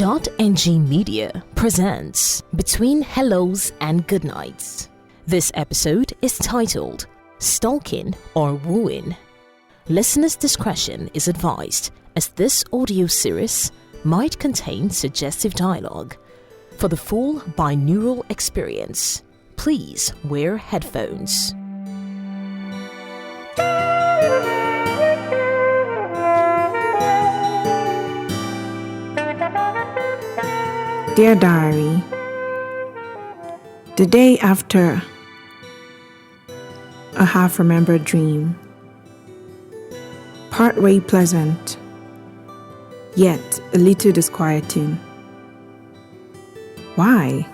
.ng Media presents Between Hellos and Goodnights. This episode is titled Stalking or Wooing. Listeners' discretion is advised, as this audio series might contain suggestive dialogue. For the full binaural experience, please wear headphones. Dear Diary, the day after a half-remembered dream, partway pleasant, yet a little disquieting. Why?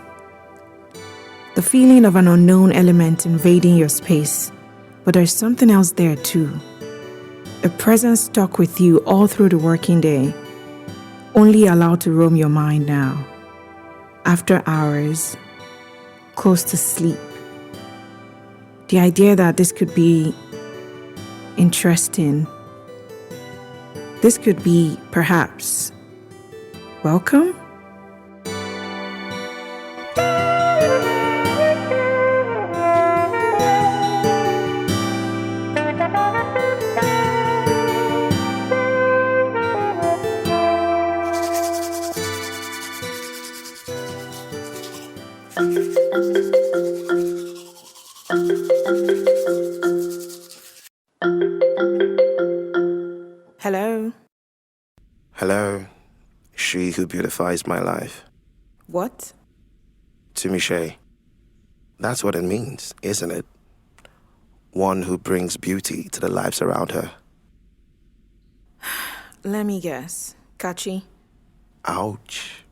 The feeling of an unknown element invading your space, but there's something else there too. A presence stuck with you all through the working day, only allowed to roam your mind now. After hours, close to sleep. The idea that this could be interesting. This could be, perhaps, welcome? Hello? Hello, she who beautifies my life. What? Tunmishe. That's what it means, isn't it? One who brings beauty to the lives around her. Let me guess. Kachi? Ouch.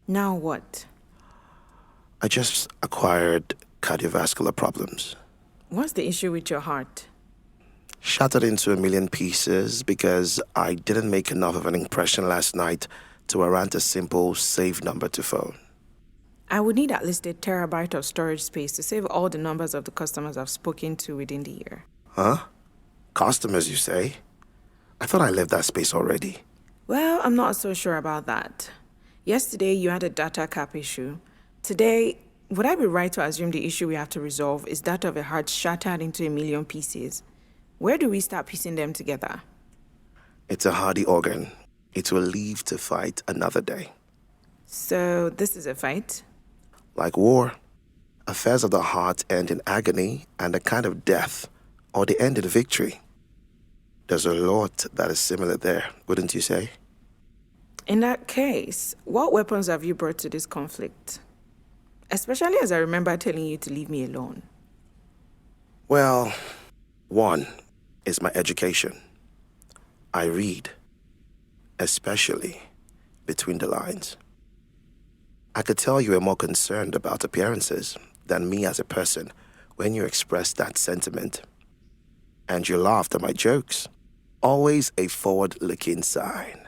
Now what? I just acquired cardiovascular problems. What's the issue with your heart? Shattered into a million pieces because I didn't make enough of an impression last night to warrant a simple save number to phone. I would need at least 1 terabyte of storage space to save all the numbers of the customers I've spoken to within the year. Huh? Customers, you say? I thought I left that space already. Well, I'm not so sure about that. Yesterday, you had a data cap issue. Today, would I be right to assume the issue we have to resolve is that of a heart shattered into a million pieces? Where do we start piecing them together? It's a hardy organ. It will live to fight another day. So, this is a fight? Like war, affairs of the heart end in agony and a kind of death, or they end in victory. There's a lot that is similar there, wouldn't you say? In that case, what weapons have you brought to this conflict? Especially as I remember telling you to leave me alone. Well, one is my education. I read, especially between the lines. I could tell you were more concerned about appearances than me as a person when you expressed that sentiment. And you laughed at my jokes. Always a forward-looking sign.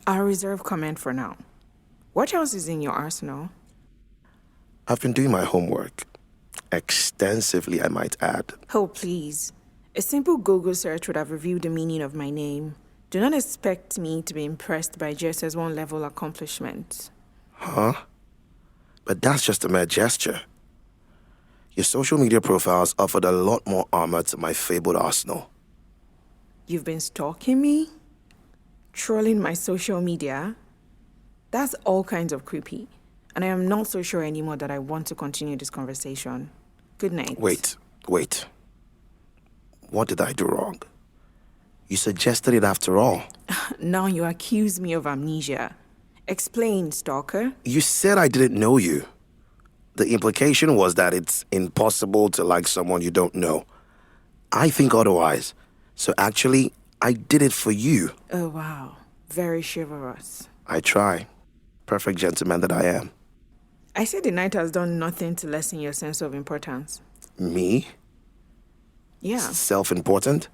I'll reserve comment for now. What else is in your arsenal? I've been doing my homework. Extensively, I might add. Oh, please. A simple Google search would have revealed the meaning of my name. Do not expect me to be impressed by just S1 level accomplishments. Huh? But that's just a mere gesture. Your social media profiles offered a lot more armor to my fabled arsenal. You've been stalking me? Trolling my social media? That's all kinds of creepy. And I am not so sure anymore that I want to continue this conversation. Good night. Wait. What did I do wrong? You suggested it after all. Now you accuse me of amnesia. Explain, stalker. You said I didn't know you. The implication was that it's impossible to like someone you don't know. I think otherwise. So actually, I did it for you. Oh, wow. Very chivalrous. I try. Perfect gentleman that I am. I said the night has done nothing to lessen your sense of importance. Me? Yeah. Self-important?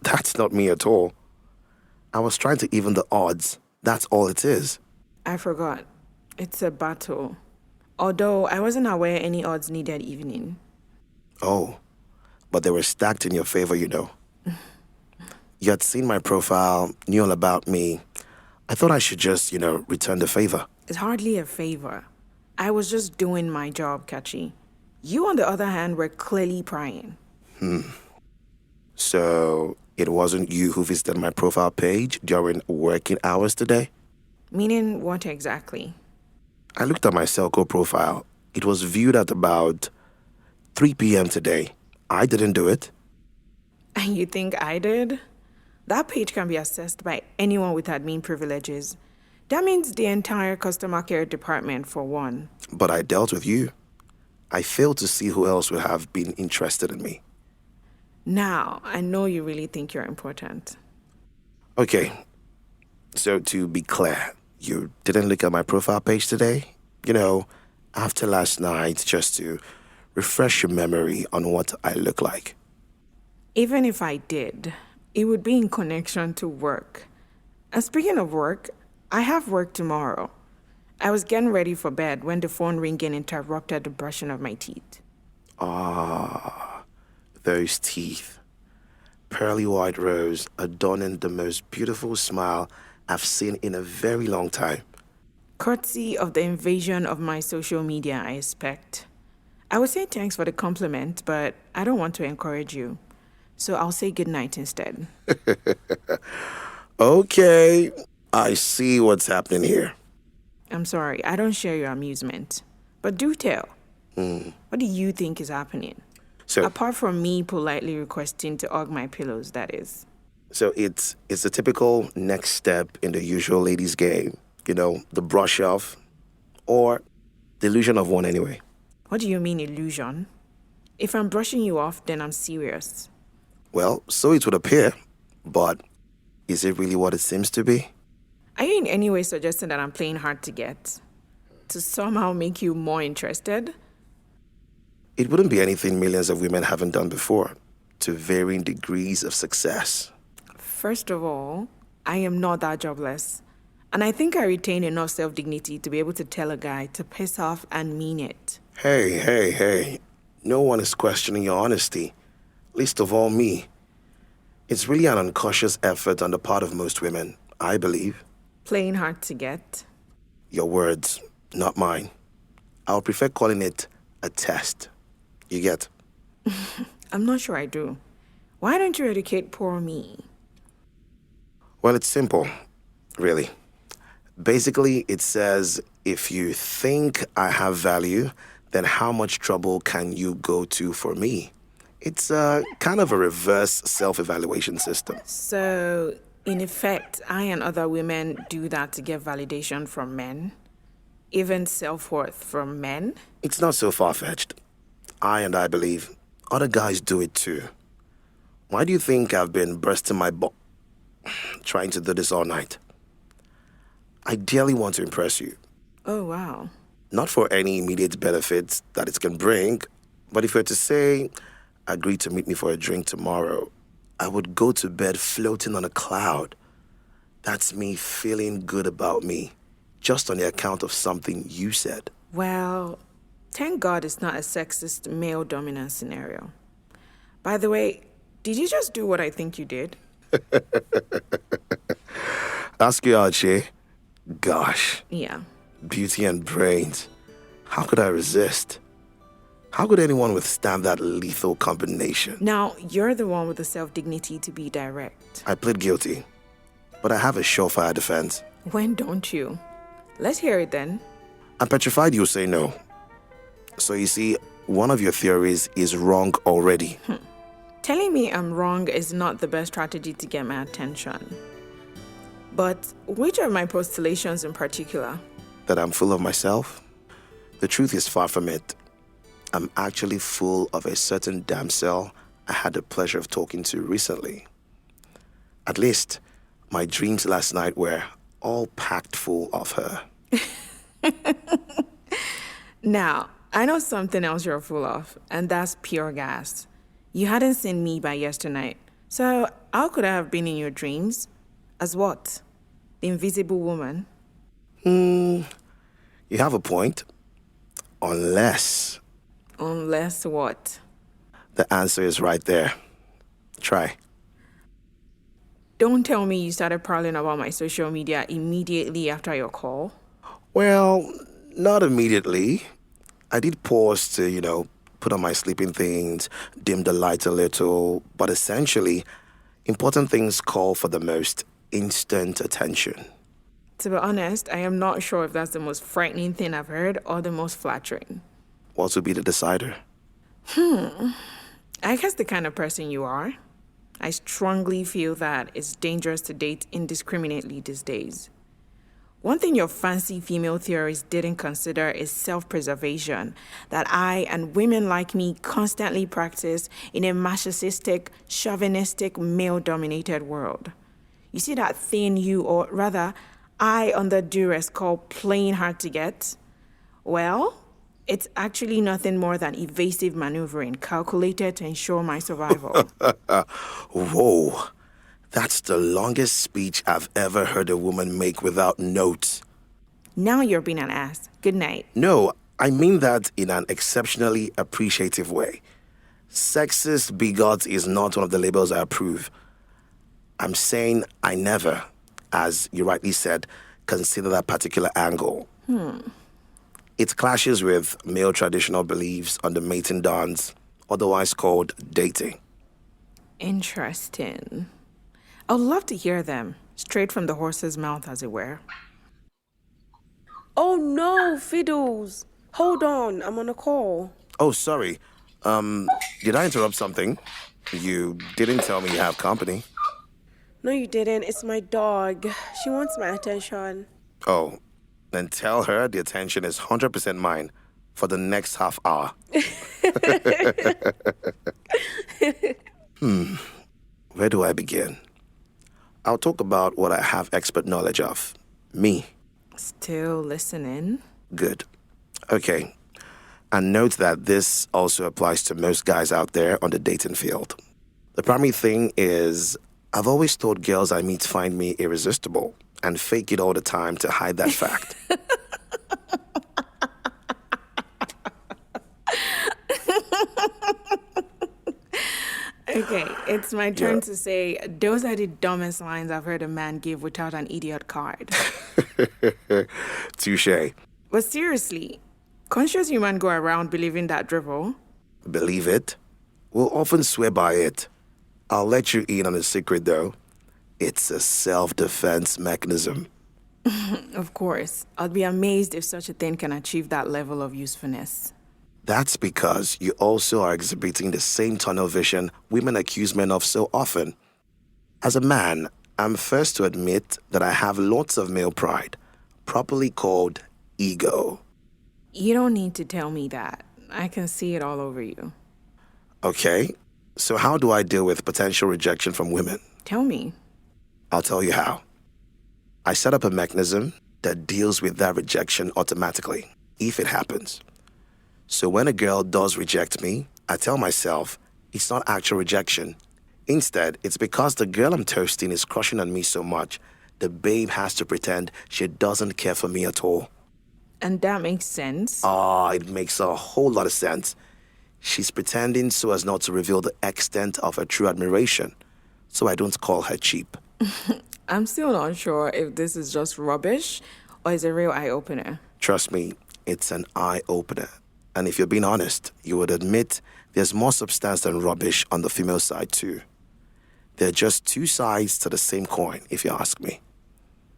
That's not me at all. I was trying to even the odds. That's all it is. I forgot. It's a battle. Although I wasn't aware any odds needed evening. Oh, but they were stacked in your favor, you know. You had seen my profile, knew all about me, I thought I should just, return the favor. It's hardly a favor. I was just doing my job, Kachi. You, on the other hand, were clearly prying. So it wasn't you who visited my profile page during working hours today? Meaning what exactly? I looked at my Cellco profile. It was viewed at about 3 p.m. today. I didn't do it. And you think I did? That page can be accessed by anyone with admin privileges. That means the entire customer care department, for one. But I dealt with you. I failed to see who else would have been interested in me. Now, I know you really think you're important. Okay, so to be clear, you didn't look at my profile page today? After last night, just to refresh your memory on what I look like. Even if I did, it would be in connection to work. And speaking of work, I have work tomorrow. I was getting ready for bed when the phone ringing interrupted the brushing of my teeth. Those teeth. Pearly white rows adorning the most beautiful smile I've seen in a very long time. Courtesy of the invasion of my social media, I expect. I would say thanks for the compliment, but I don't want to encourage you. So I'll say goodnight instead. Okay, I see what's happening here. I'm sorry, I don't share your amusement. But do tell. What do you think is happening? So, Apart from me politely requesting to hug my pillows, that is. so it's a typical next step in the usual ladies' game. The brush off, or the illusion of one anyway. What do you mean, illusion? If I'm brushing you off, then I'm serious. Well, so it would appear, but is it really what it seems to be? Are you in any way suggesting that I'm playing hard to get? To somehow make you more interested? It wouldn't be anything millions of women haven't done before, to varying degrees of success. First of all, I am not that jobless. And I think I retain enough self-dignity to be able to tell a guy to piss off and mean it. Hey. No one is questioning your honesty, least of all me. It's really an unconscious effort on the part of most women, I believe. Playing hard to get? Your words, not mine. I would prefer calling it a test. You get? I'm not sure I do. Why don't you educate poor me? Well, it's simple, really. Basically, it says, if you think I have value, then how much trouble can you go to for me? It's kind of a reverse self-evaluation system. So, in effect, I and other women do that to get validation from men? Even self-worth from men? It's not so far-fetched. I believe other guys do it too. Why do you think I've been bursting my butt trying to do this all night? I dearly want to impress you. Oh, wow. Not for any immediate benefits that it can bring, but if you were to say, agree to meet me for a drink tomorrow, I would go to bed floating on a cloud. That's me feeling good about me, just on the account of something you said. Well, thank God it's not a sexist male dominant scenario. By the way, did you just do what I think you did? Ask you out, Shay. Gosh. Yeah. Beauty and brains. How could I resist? How could anyone withstand that lethal combination? Now, you're the one with the self-dignity to be direct. I plead guilty, but I have a surefire defense. When don't you? Let's hear it then. I'm petrified you'll say no. So you see, one of your theories is wrong already. Telling me I'm wrong is not the best strategy to get my attention. But which of my postulations in particular? That I'm full of myself? The truth is far from it. I'm actually full of a certain damsel I had the pleasure of talking to recently. At least, my dreams last night were all packed full of her. Now, I know something else you're full of, and that's pure gas. You hadn't seen me by yesternight, so how could I have been in your dreams? As what? The invisible woman? You have a point. Unless... Unless what? The answer is right there. Try. Don't tell me you started prowling about my social media immediately after your call. Well, not immediately. I did pause to, put on my sleeping things, dim the lights a little, but essentially, important things call for the most instant attention. To be honest, I am not sure if that's the most frightening thing I've heard or the most flattering. What will be the decider? I guess the kind of person you are. I strongly feel that it's dangerous to date indiscriminately these days. One thing your fancy female theorists didn't consider is self-preservation, that I and women like me constantly practice in a machistic, chauvinistic, male-dominated world. You see that thing you, or rather, I under duress call playing hard to get? Well, it's actually nothing more than evasive maneuvering calculated to ensure my survival. Whoa, that's the longest speech I've ever heard a woman make without notes. Now you're being an ass. Good night. No, I mean that in an exceptionally appreciative way. Sexist bigot is not one of the labels I approve. I'm saying I never, as you rightly said, consider that particular angle. It clashes with male traditional beliefs on the mating dance, otherwise called dating. Interesting. I'd love to hear them, straight from the horse's mouth, as it were. Oh no, Fiddles! Hold on, I'm on a call. Oh, sorry. Did I interrupt something? You didn't tell me you have company. No, you didn't. It's my dog. She wants my attention. Oh, then tell her the attention is 100% mine for the next half hour. Where do I begin? I'll talk about what I have expert knowledge of. Me. Still listening? Good. Okay. And note that this also applies to most guys out there on the dating field. The primary thing is, I've always thought girls I meet find me irresistible and fake it all the time to hide that fact. Okay, it's my turn to say, those are the dumbest lines I've heard a man give without an idiot card. Touche. But seriously, conscious human go around believing that drivel? Believe it? We'll often swear by it. I'll let you in on a secret, though. It's a self-defense mechanism. Of course. I'd be amazed if such a thing can achieve that level of usefulness. That's because you also are exhibiting the same tunnel vision women accuse men of so often. As a man, I'm first to admit that I have lots of male pride, properly called ego. You don't need to tell me that. I can see it all over you. Okay, so how do I deal with potential rejection from women? Tell me. I'll tell you how. I set up a mechanism that deals with that rejection automatically, if it happens. So when a girl does reject me, I tell myself it's not actual rejection. Instead, it's because the girl I'm toasting is crushing on me so much, the babe has to pretend she doesn't care for me at all. And that makes sense. It makes a whole lot of sense. She's pretending so as not to reveal the extent of her true admiration, so I don't call her cheap. I'm still not sure if this is just rubbish or is a real eye-opener. Trust me, it's an eye-opener. And if you're being honest, you would admit there's more substance than rubbish on the female side too. They're just two sides to the same coin, if you ask me.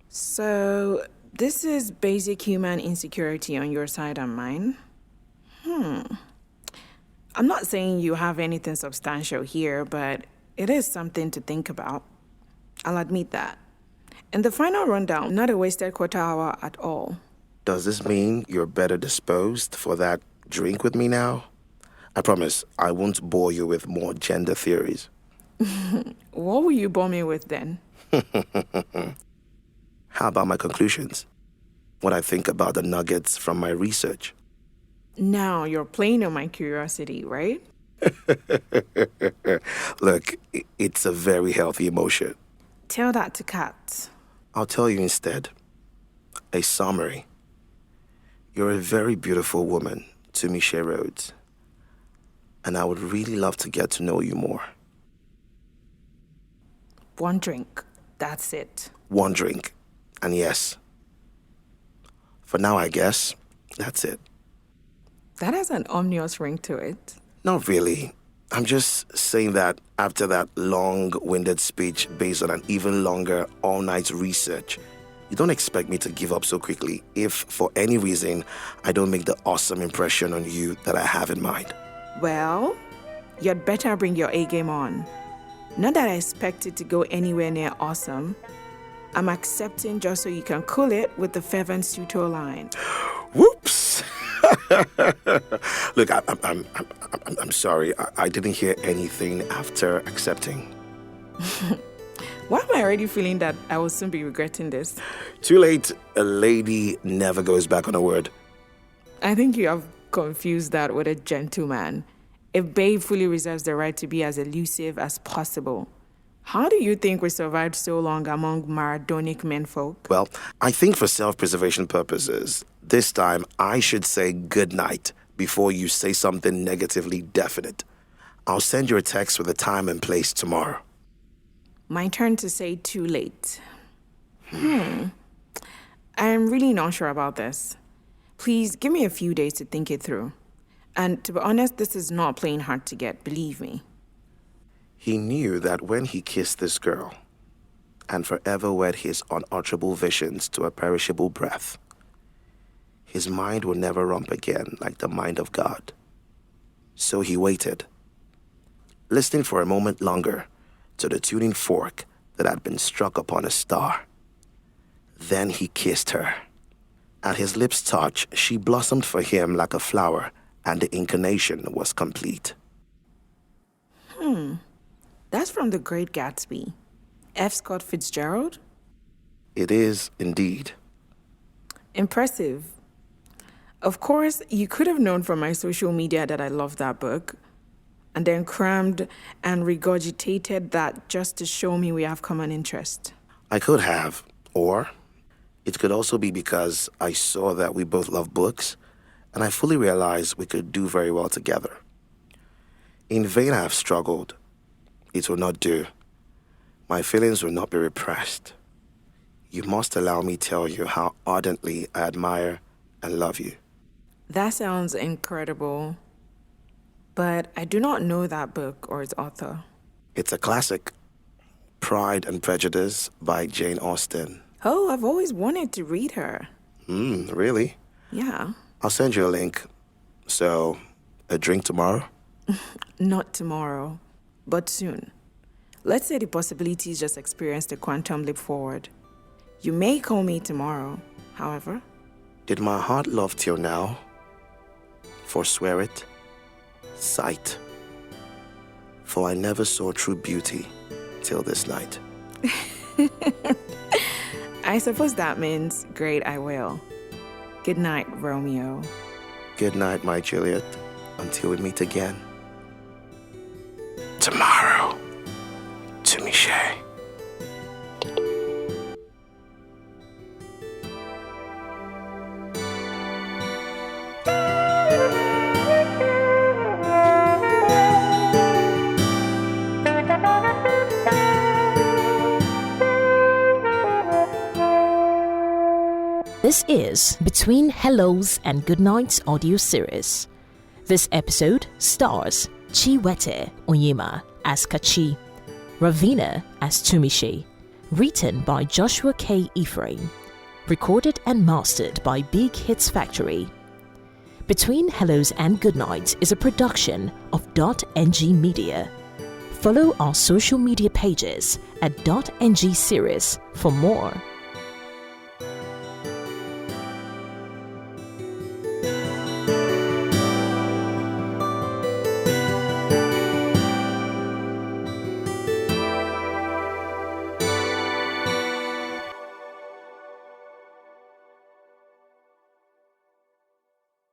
So, this is basic human insecurity on your side and mine? I'm not saying you have anything substantial here, but it is something to think about. I'll admit that. In the final rundown, not a wasted quarter hour at all. Does this mean you're better disposed for that drink with me now? I promise I won't bore you with more gender theories. What will you bore me with then? How about my conclusions? What I think about the nuggets from my research? Now you're playing on my curiosity, right? Look, it's a very healthy emotion. Tell that to Kat. I'll tell you instead. A summary. You're a very beautiful woman, Tunmishe Rhodes. And I would really love to get to know you more. One drink. That's it. One drink. And yes. For now, I guess, that's it. That has an ominous ring to it. Not really. I'm just saying that after that long-winded speech based on an even longer all-night research, you don't expect me to give up so quickly if, for any reason, I don't make the awesome impression on you that I have in mind. Well, you'd better bring your A game on. Not that I expect it to go anywhere near awesome. I'm accepting just so you can cool it with the fervent suitor line. Whoops! Look, I'm sorry. I didn't hear anything after accepting. Why am I already feeling that I will soon be regretting this? Too late. A lady never goes back on a word. I think you have confused that with a gentleman. A babe fully reserves the right to be as elusive as possible. How do you think we survived so long among Maradonic menfolk? Well, I think for self-preservation purposes, this time I should say good night before you say something negatively definite. I'll send you a text with the time and place tomorrow. My turn to say too late. I'm really not sure about this. Please give me a few days to think it through. And to be honest, this is not playing hard to get, believe me. He knew that when he kissed this girl and forever wed his unutterable visions to a perishable breath, his mind would never romp again like the mind of God. So he waited, listening for a moment longer to the tuning fork that had been struck upon a star. Then he kissed her. At his lips' touch, she blossomed for him like a flower, and the incarnation was complete. That's from The Great Gatsby. F. Scott Fitzgerald? It is indeed. Impressive. Of course, you could have known from my social media that I love that book, and then crammed and regurgitated that just to show me we have common interest. I could have, or it could also be because I saw that we both love books, and I fully realized we could do very well together. In vain I have struggled. It will not do. My feelings will not be repressed. You must allow me tell you how ardently I admire and love you. That sounds incredible, but I do not know that book or its author. It's a classic, Pride and Prejudice by Jane Austen. Oh, I've always wanted to read her. Really? Yeah. I'll send you a link. So, a drink tomorrow? Not tomorrow, but soon. Let's say the possibilities just experienced a quantum leap forward. You may call me tomorrow, however. Did my heart love till now? Forswear it? Sight. For I never saw true beauty till this night. I suppose that means, great, I will. Good night, Romeo. Good night, my Juliet, until we meet again. Tomorrow, Tunmishe. This is Between Hellos and Goodnights audio series. This episode stars Chiwete Onyema as Kachi, Ravina as Tunmishe, written by Joshua K. Ephraim, recorded and mastered by Big Hits Factory. Between Hellos and Goodnights is a production of .ng Media. Follow our social media pages at .ng series for more.